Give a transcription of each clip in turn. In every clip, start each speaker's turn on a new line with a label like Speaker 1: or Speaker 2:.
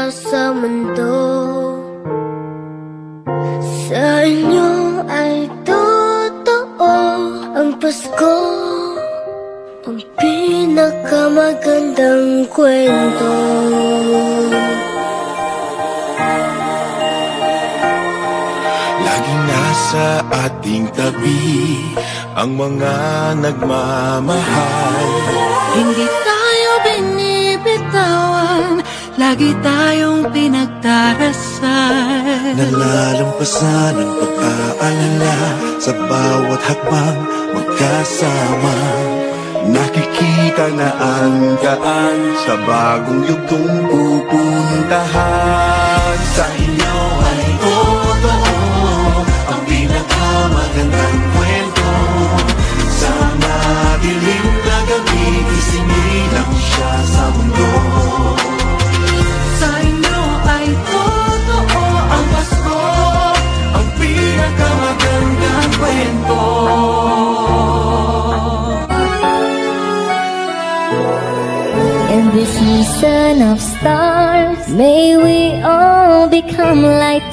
Speaker 1: siya sa mundo. Sa inyo ay totoo ang Pasko, ang pinakamagandang kwento.
Speaker 2: Laging nasa ating tabi ang mga nagmamahal.
Speaker 3: Hindi tayo binibitawan, lagi tayong pinagdarasal.
Speaker 2: Nalalampasan ang pag-aalala sa bawat hakbang magkasama. Nakikita na ang daan sa bagong yugtong pupuntahan. Sa inyo ay totoo ang pinakamagandang kwento. Sa madilim na gabi, isinilang siya sa mundo.
Speaker 3: Sa inyo ay totoo ang Pasko,
Speaker 2: ang pinakamagandang kwento.
Speaker 1: In this season of stars, may we all become light,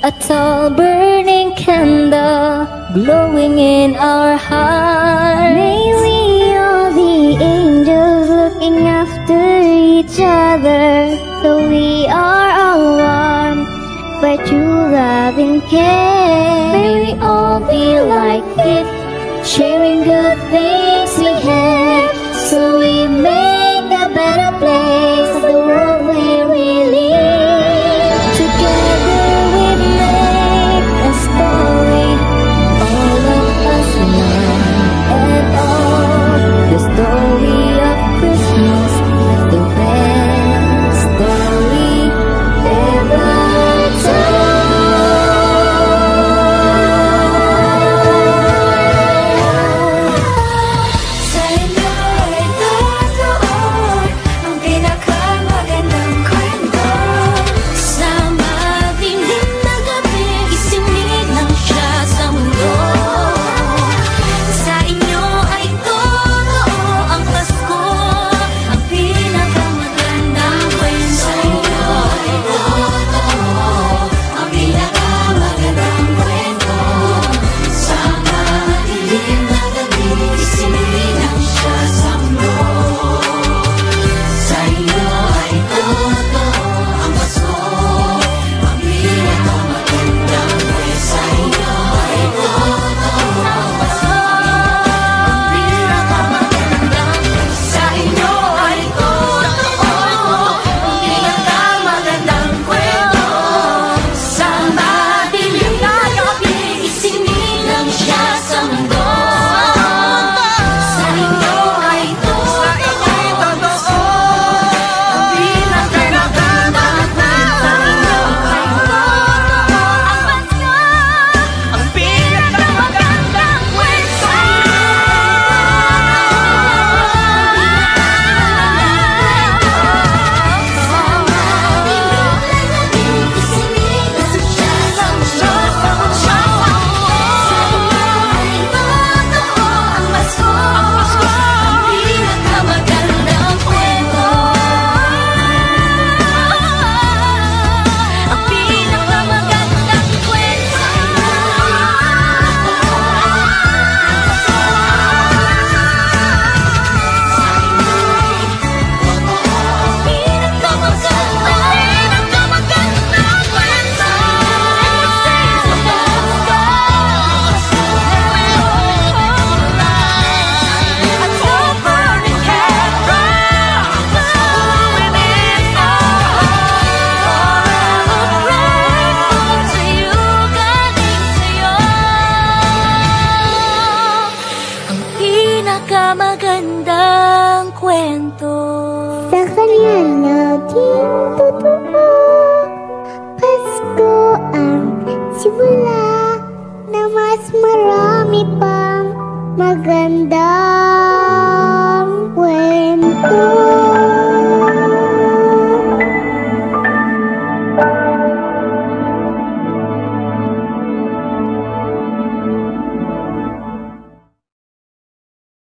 Speaker 1: a tall burning candle glowing in our hearts. May we all be angels looking after each other, so we are all warm by true love and care. May we all be like it, sharing good things we have, so we make a better place of the world where we live. Together we make a story, all of us now and all. The story of Christmas, the best story ever told. Sa inyo ay totoo ang pinakamagandang kwento. Sa madilim na gabi, isinilang siya sa mundo. Sa inyo ay totoo ang Pasko, ang pinakamagandang kwento. Sa inyo ay totoo ang pinakamagandang kwento. Sa madilim na gabi, isinilang siya sa mundo. Sa inyo ay totoo ang Pasko, ang pinakamagandang kwento. Sa inyo ay totoo ang Pasko, ang pinakamagandang kwento. Sa inyo ay totoo ang pinakamagandang kwento. Sa madilim na gabi, isinilang siya sa mundo. Sa inyo ay totoo ang pinakamagandang kwento. Sa inyo ay totoo ang Pasko, ang pinakamagandang kwento. Pinakamagandang kwento. Sa kanya natin totoo.